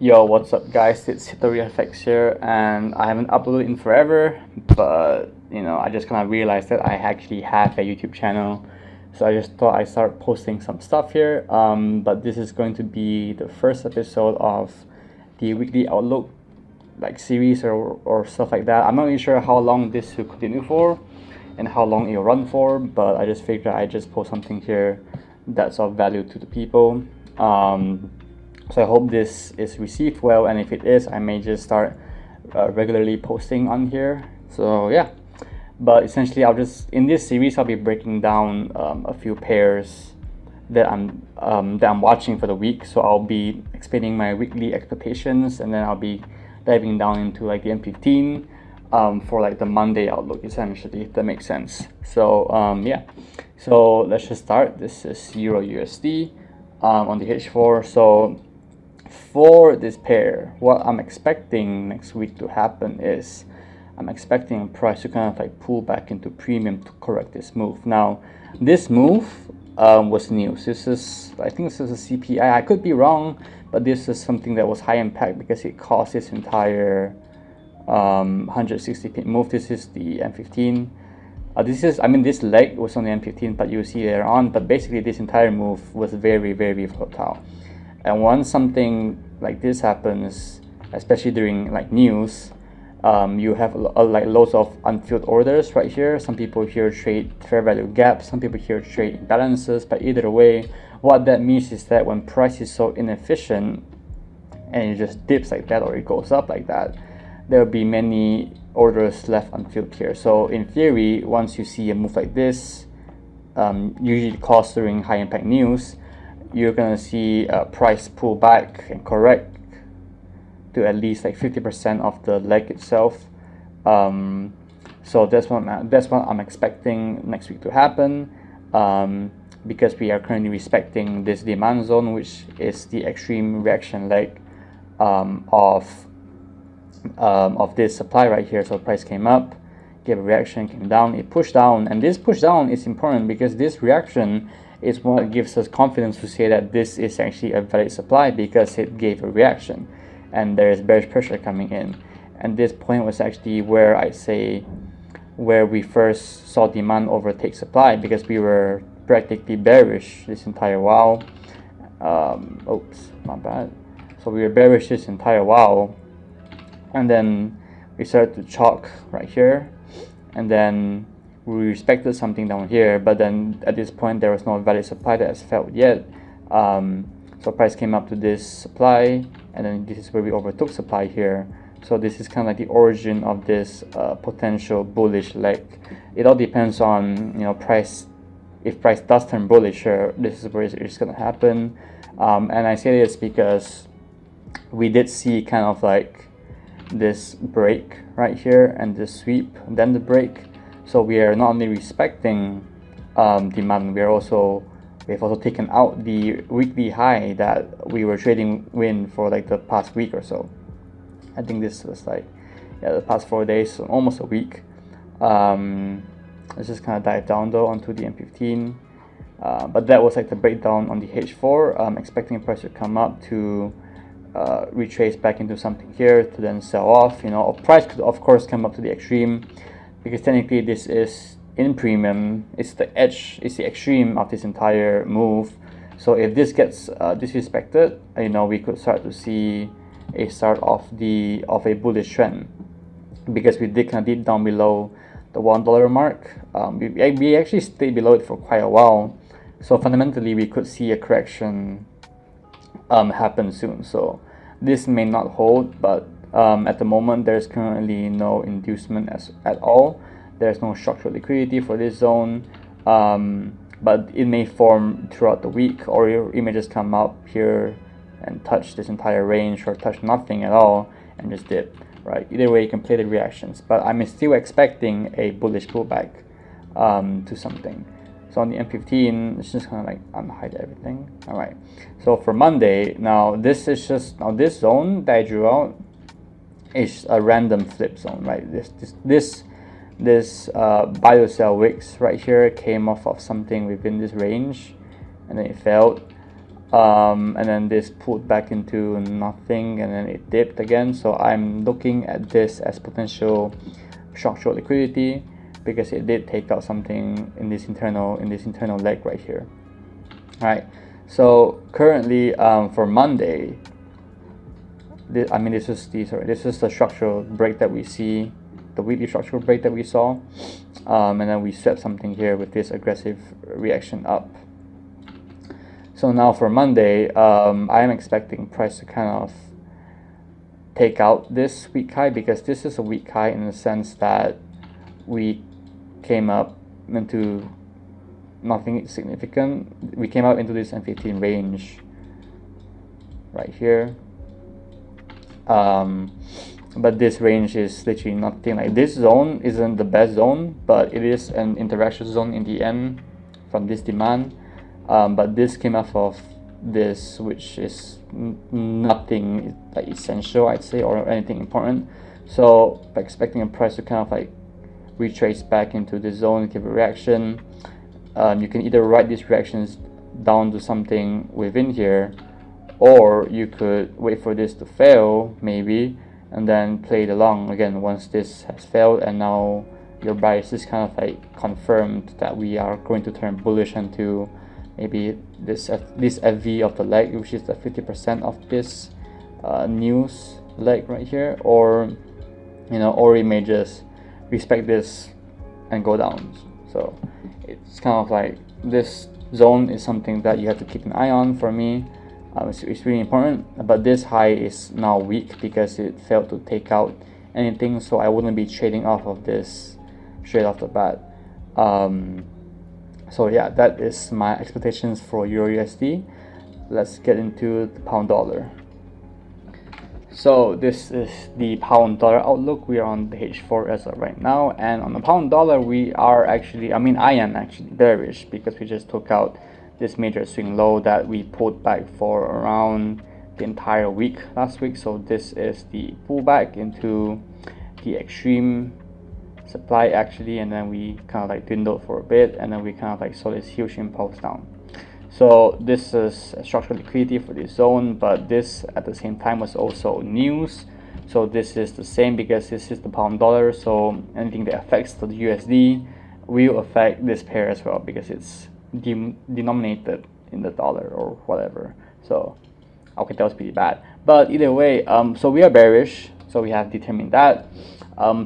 Yo, what's up guys, it's HitoriFX here, and I haven't uploaded in forever, but I just kind of realized that I actually have a YouTube channel, so I just thought I'd start posting some stuff here. But this is going to be the first episode of the weekly outlook series or stuff like that. I'm not really sure how long this will continue for and how long it'll run for, but I just figured I'd just post something here that's of value to the people. So I hope this is received well, and if it is, I may just start regularly posting on here. So yeah, but essentially in this series I'll be breaking down a few pairs that I'm watching for the week. So I'll be explaining my weekly expectations, and then I'll be diving down into the M15 for the Monday outlook, essentially, if that makes sense. So yeah, so let's just start. This is EURUSD on the H4. So for this pair, what I'm expecting next week to happen is I'm expecting price to kind of pull back into premium to correct this move. Now, this move was new. I think this is a CPI. I could be wrong, but this is something that was high impact because it caused this entire 160 pip move. This is the M15. This leg was on the M15, but you see later on. But basically, this entire move was very, very volatile. And once something like this happens, especially during news, you have loads of unfilled orders right here. Some people here trade fair value gaps, some people here trade imbalances. But either way, what that means is that when price is so inefficient and it just dips like that or it goes up like that, there will be many orders left unfilled here. So in theory, once you see a move like this, usually caused during high impact news, you're gonna see a price pull back and correct to at least 50% of the leg itself. So that's what I'm expecting next week to happen, because we are currently respecting this demand zone, which is the extreme reaction leg of this supply right here. So price came up, gave a reaction, came down, it pushed down, and this push down is important because this reaction is what gives us confidence to say that this is actually a valid supply, because it gave a reaction and there is bearish pressure coming in. And this point was actually where we first saw demand overtake supply, because we were practically bearish this entire while. Oops, my bad. So we were bearish this entire while, and then we started to chalk right here, and then we respected something down here, but then at this point there was no valid supply that has felt yet. So price came up to this supply, and then this is where we overtook supply here. So this is kind of the origin of this potential bullish leg. It all depends on price. If price does turn bullish, sure, this is where it's going to happen. And I say this because we did see kind of this break right here and this sweep, then the break. So we are not only respecting demand, we have also taken out the weekly high that we were trading in for the past week or so. I think this was the past 4 days, so almost a week. Let's just kind of dive down though onto the M15. But that was the breakdown on the H4. I'm expecting price to come up to retrace back into something here to then sell off. Price could of course come up to the extreme, because technically this is in premium. It's the edge, it's the extreme of this entire move. So if this gets disrespected, we could start to see a start of a bullish trend, because we did kind of dip down below the $1 mark. We actually stayed below it for quite a while. So fundamentally we could see a correction happen soon. So this may not hold, but at the moment there's currently no inducement at all. There's no structural liquidity for this zone, but it may form throughout the week, or it may just come up here and touch this entire range, or touch nothing at all and just dip, right? Either way you can play the reactions, but I'm still expecting a bullish pullback to something. So on the M15, it's just kind of unhide everything. All right, so for Monday, now this zone that I drew out is a random flip zone, right? This buy or sell wicks right here came off of something within this range, and then it failed. and then this pulled back into nothing, and then it dipped again. So I'm looking at this as potential structural liquidity because it did take out something in this internal leg right here. All right. So currently, for Monday, this is the structural break that we see, the weekly structural break that we saw, and then we swept something here with this aggressive reaction up. So now for Monday, I am expecting price to kind of take out this weak high, because this is a weak high in the sense that we came up into nothing significant. We came up into this M15 range right here, but this range is literally nothing. Like, this zone isn't the best zone, but it is an interaction zone in the end from this demand. But this came off of this, which is nothing like essential, I'd say, or anything important. So expecting a price to kind of like retrace back into the zone, give a reaction. You can either write these reactions down to something within here, or you could wait for this to fail maybe, and then play it along again once this has failed, and now your bias is kind of like confirmed that we are going to turn bullish into maybe this FV of the leg, which is the 50% of this news leg right here, or or it may just respect this and go down. So it's kind of like this zone is something that you have to keep an eye on. For me, it's really important. But this high is now weak because it failed to take out anything, so I wouldn't be trading off of this straight off the bat. So yeah, that is my expectations for EURUSD. Let's get into the pound dollar. So this is the pound dollar outlook. We are on the H4 as of right now, and on the pound dollar we are actually, I am actually bearish because we just took out this major swing low that we pulled back for around the entire week last week. So this is the pullback into the extreme supply actually, and then we kind of like dwindled for a bit, and then we kind of like saw this huge impulse down. So this is a structural liquidity for this zone, but this at the same time was also news. So this is the same because this is the pound dollar, so anything that affects the USD will affect this pair as well because it's denominated in the dollar or whatever. So okay, that was pretty bad, but either way, so we are bearish, so we have determined that.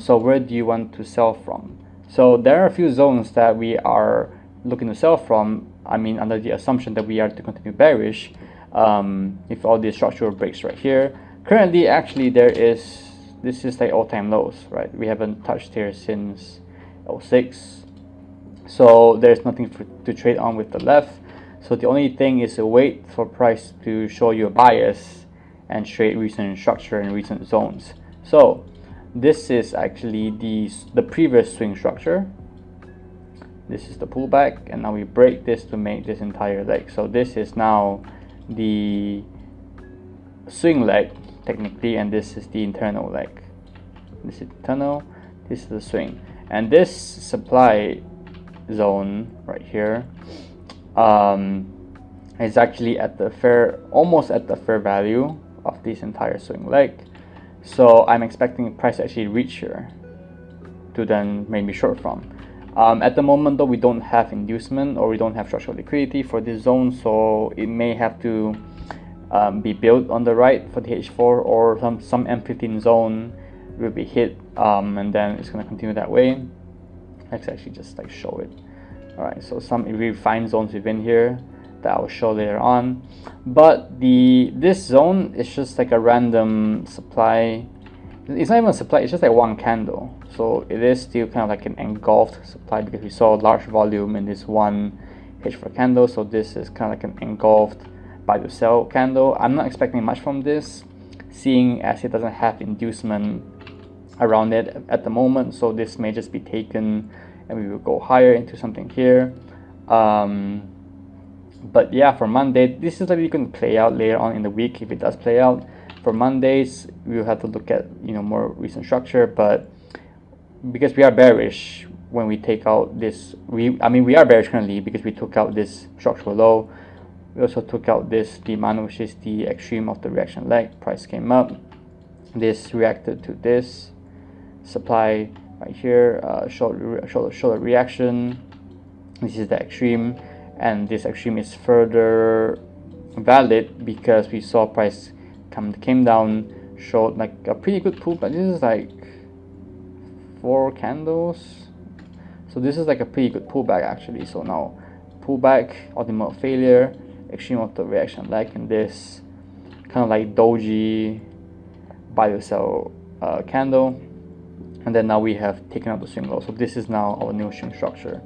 So where do you want to sell from? So there are a few zones that we are looking to sell from, under the assumption that we are to continue bearish, if all these structural breaks right here. Currently, actually, this is like all-time lows, right? We haven't touched here since 06. So there's nothing to trade on with the left. So the only thing is to wait for price to show you a bias and trade recent structure and recent zones. So this is actually the previous swing structure. This is the pullback, and now we break this to make this entire leg. So this is now the swing leg technically, and this is the internal leg. This is internal, this is the swing, and this supply zone right here is actually at the almost at the fair value of this entire swing leg. So I'm expecting price to actually reach here to then maybe short from. At the moment though, we don't have inducement or we don't have structural liquidity for this zone, so it may have to be built on the right for the H4, or some M15 zone will be hit, and then it's going to continue that way. Let's actually just like show it. Alright, so some refined zones within here that I'll show later on, but this zone is just like a random supply. It's not even a supply, it's just like one candle, so it is still kind of like an engulfed supply because we saw large volume in this one H4 candle. So this is kind of like an engulfed buy to sell candle. I'm not expecting much from this, seeing as it doesn't have inducement around it at the moment. So this may just be taken and we will go higher into something here. But yeah, for Monday, this is likely going to play out later on in the week if it does play out. For Mondays, we will have to look at more recent structure, but because we are bearish when we take out this, we are bearish currently because we took out this structural low. We also took out this demand, which is the extreme of the reaction leg. Price came up, this reacted to this supply right here, showed a reaction. This is the extreme, and this extreme is further valid because we saw price came down, showed like a pretty good pullback. This is like 4 candles, so this is like a pretty good pullback actually. So now pullback, ultimate failure, extreme of the reaction leg, and this kind of like doji buy to sell candle, and then now we have taken out the swing low. So this is now our new swing structure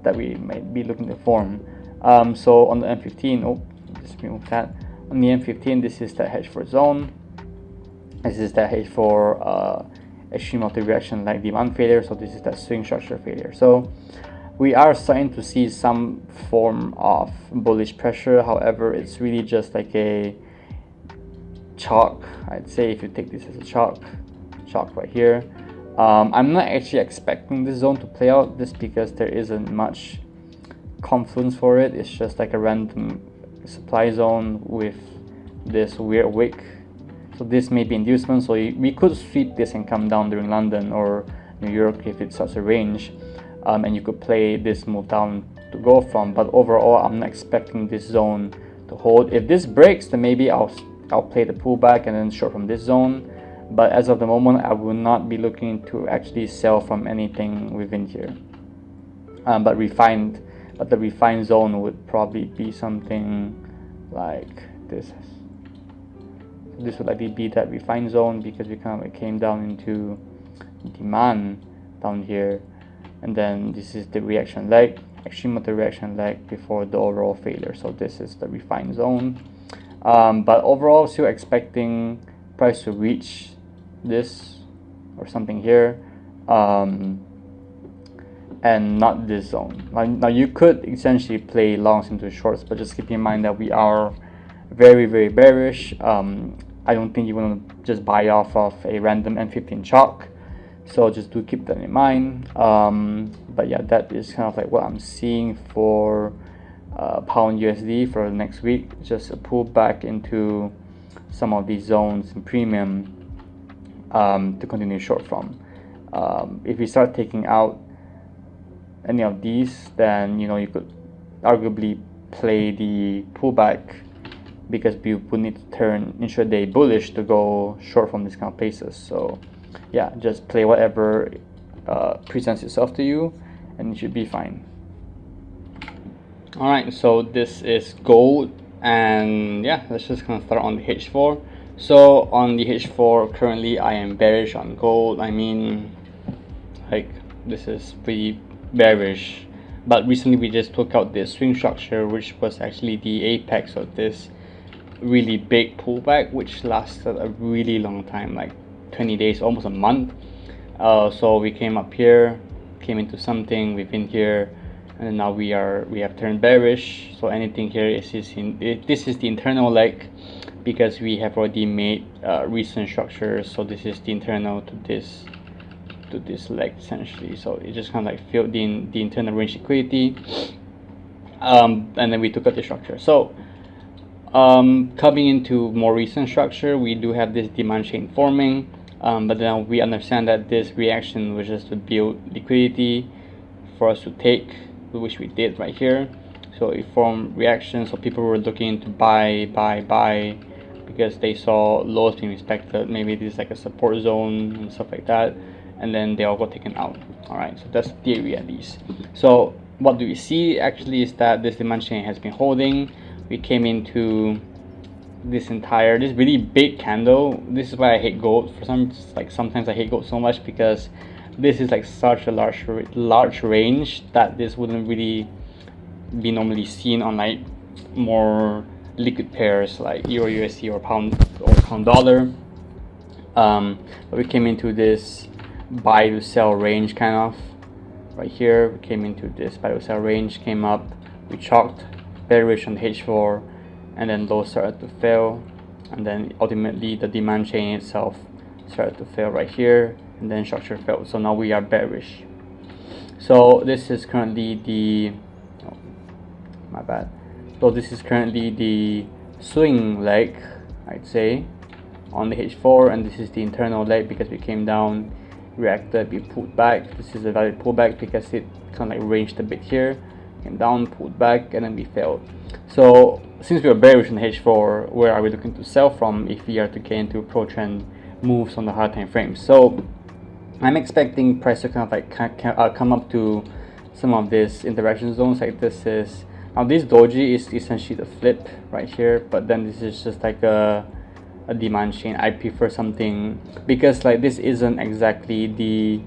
that we might be looking to form. So on the M15, just remove that. On the M15, this is the hedge for zone. This is the hedge for extreme of the reaction like demand failure. So this is that swing structure failure. So we are starting to see some form of bullish pressure. However, it's really just like a chalk. I'd say if you take this as a chalk right here. I'm not actually expecting this zone to play out just because there isn't much confluence for it. It's just like a random supply zone with this weird wick. So this may be inducement, so we could sweep this and come down during London or New York if it's such a range, and you could play this move down to go from. But overall, I'm not expecting this zone to hold. If this breaks, then maybe I'll play the pullback and then short from this zone. But as of the moment, I will not be looking to actually sell from anything within here. But the refined zone would probably be something like this. This would likely be that refined zone because we kind of like came down into demand down here, and then this is the reaction leg, extreme of the reaction leg before the overall failure. So this is the refined zone. But overall, still expecting price to reach this or something here, and not this zone. Now you could essentially play longs into shorts, but just keep in mind that we are very, very bearish. I don't think you want to just buy off of a random M15 chalk, so just do keep that in mind. But yeah, that is kind of like what I'm seeing for pound USD for the next week. Just a pullback into some of these zones in premium to continue short from. If we start taking out any of these, then you could arguably play the pullback, because we would need to turn intraday bullish to go short from these kind of places. So yeah, just play whatever presents itself to you, and you should be fine. Alright, so this is gold, and yeah, let's just kind of start on the H4. So on the H4, currently I am bearish on gold. I mean, like, this is pretty bearish, but recently we just took out this swing structure, which was actually the apex of this really big pullback, which lasted a really long time, like 20 days, almost a month. So we came up here, came into something within here, and now we have turned bearish. So anything here this is the internal leg, because we have already made recent structures. So this is the internal to this leg essentially. So it just kind of like filled the internal range liquidity, and then we took out the structure. So coming into more recent structure, we do have this demand chain forming, but then we understand that this reaction was just to build liquidity for us to take, which we did right here. So it formed reaction, so people were looking to buy because they saw lows being respected. Maybe this is like a support zone and stuff like that, and then they all got taken out. All right, so that's the theory at least. So what do we see actually is that this demand chain has been holding. We came into this really big candle. This is why I hate gold. Sometimes I hate gold so much, because this is like such a large range that this wouldn't really be normally seen on like more liquid pairs like EURUSD or pound dollar. But we came into this buy to sell range kind of right here. We came into this buy to sell range, came up, we chalked bearish on the H4, and then low started to fail, and then ultimately the demand chain itself started to fail right here, and then structure failed. So now we are bearish. So this is currently So this is currently the swing leg, I'd say, on the H4, and this is the internal leg because we came down, reacted, we pulled back. This is a valid pullback because it kind of like ranged a bit here, came down, pulled back, and then we failed. So since we are bearish in H4, where are we looking to sell from if we are to get into pro trend moves on the hard time frame? So I'm expecting price to kind of like come up to some of these interaction zones. Like this is, now this doji is essentially the flip right here, but then this is just like a demand chain. I prefer something, because like this isn't exactly the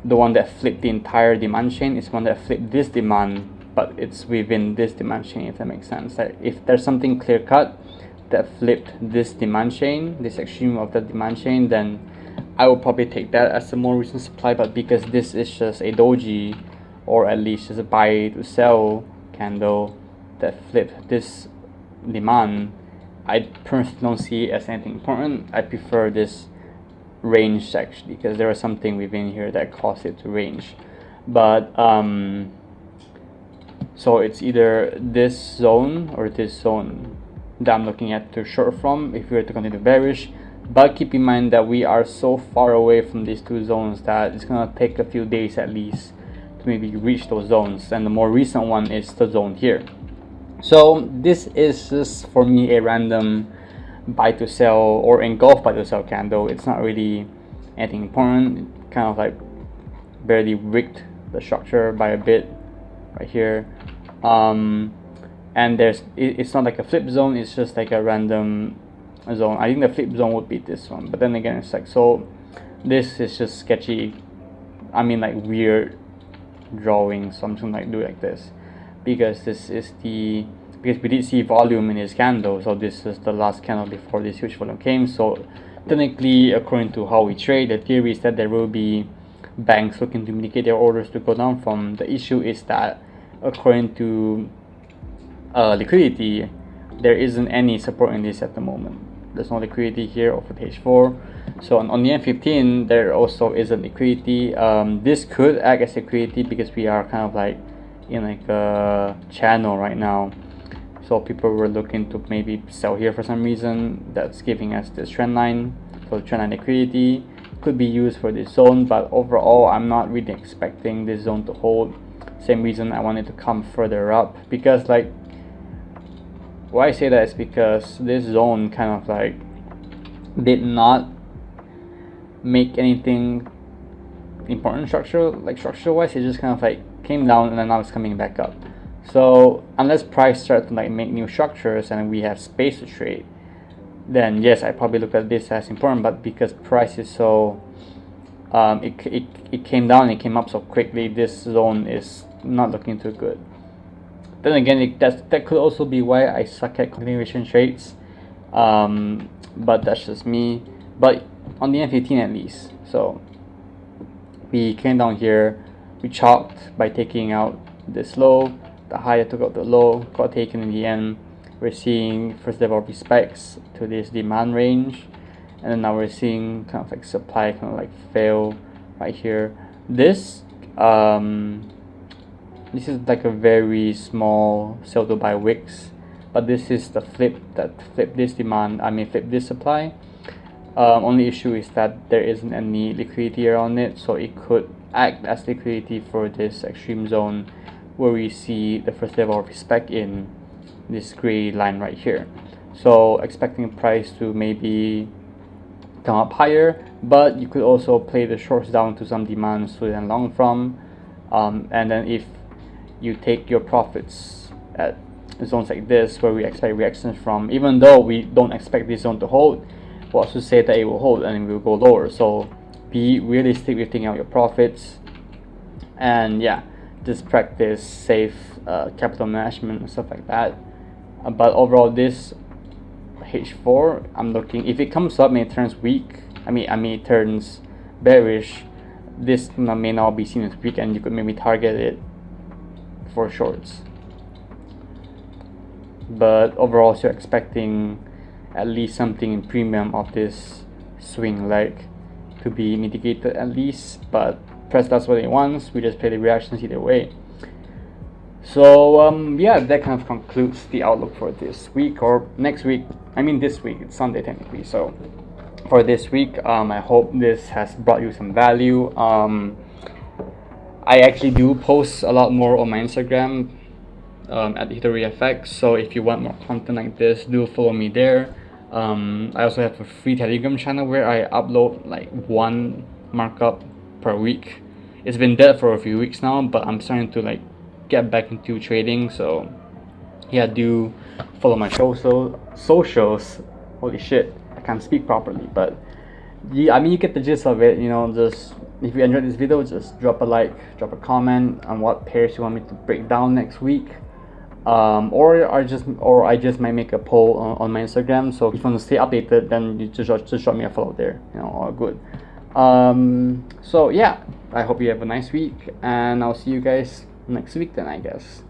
one that flipped the entire demand chain. It's one that flipped this demand, but it's within this demand chain, if that makes sense. Like if there's something clear cut that flipped this demand chain, this extreme of the demand chain, then I will probably take that as a more recent supply. But because this is just a doji, or at least just a buy to sell candle that flipped this demand, I personally don't see it as anything important. I prefer this range actually, because there was something within here that caused it to range. But so it's either this zone or this zone that I'm looking at to short from if we were to continue bearish. But keep in mind that we are so far away from these two zones that it's gonna take a few days at least to maybe reach those zones, and the more recent one is the zone here. So this is just for me a random buy to sell or engulf buy to sell candle. It's not really anything important. It kind of like barely wicked the structure by a bit right here, and it's not like a flip zone, it's just like a random zone. I think the flip zone would be this one, but then again it's like, so this is just sketchy. I mean like weird drawing, so I'm just gonna like do it like this, because this is because we did see volume in this candle. So this is the last candle before this huge volume came. So technically, according to how we trade, the theory is that there will be banks looking to mitigate their orders to go down from. The issue is that according to liquidity, there isn't any support in this at the moment. There's no liquidity here over the H4. So on the M15, there also isn't liquidity. This could act as liquidity because we are kind of like in like a channel right now. So people were looking to maybe sell here for some reason. That's giving us this trend line. So trend line liquidity could be used for this zone, but overall I'm not really expecting this zone to hold. Same reason I wanted to come further up, because like, why I say that is because this zone kind of like did not make anything important structure wise. It just kind of like came down and then now it's coming back up. So unless price starts to like make new structures and we have space to trade, then yes, I probably look at this as important. But because price is so it came down, it came up so quickly, this zone is not looking too good. Then again, that could also be why I suck at continuation trades, but that's just me. But on the M15 at least, so we came down here, we chopped by taking out this low, the high that took out the low got taken in the end. We're seeing first level of respects to this demand range, and then now we're seeing kind of like supply kind of like fail right here. This is like a very small sell to buy wicks, but this is the flip that flipped this demand, flip this supply. Only issue is that there isn't any liquidity around it, so it could act as liquidity for this extreme zone where we see the first level of respect in this gray line right here. So expecting price to maybe come up higher, but you could also play the shorts down to some demands to then long from, and then if you take your profits at zones like this where we expect reactions from, even though we don't expect this zone to hold, we'll also say that it will hold and it will go lower. So be realistic with taking out your profits, and yeah, just practice safe capital management and stuff like that. But overall, this H4, I'm looking, if it comes up and it turns weak, it turns bearish, this may now be seen as weak and you could maybe target it for shorts. But overall, so you're expecting at least something in premium of this swing leg to be mitigated at least, but press does what it wants. We just play the reactions either way. So yeah, that kind of concludes the outlook for this week or next week. I mean this week, it's Sunday technically. So for this week, I hope this has brought you some value. I actually do post a lot more on my Instagram at HitoriFX. So if you want more content like this, do follow me there. I also have a free Telegram channel where I upload like one markup per week. It's been dead for a few weeks now, but I'm starting to like get back into trading. So yeah, do follow my socials. Holy shit, I can't speak properly, but yeah, I mean you get the gist of it. You know, just if you enjoyed this video, just drop a like, drop a comment on what pairs you want me to break down next week. Or I just might make a poll on my Instagram. So if you want to stay updated, then you just drop me a follow there. You know, all good. So yeah, I hope you have a nice week, and I'll see you guys next week then, I guess.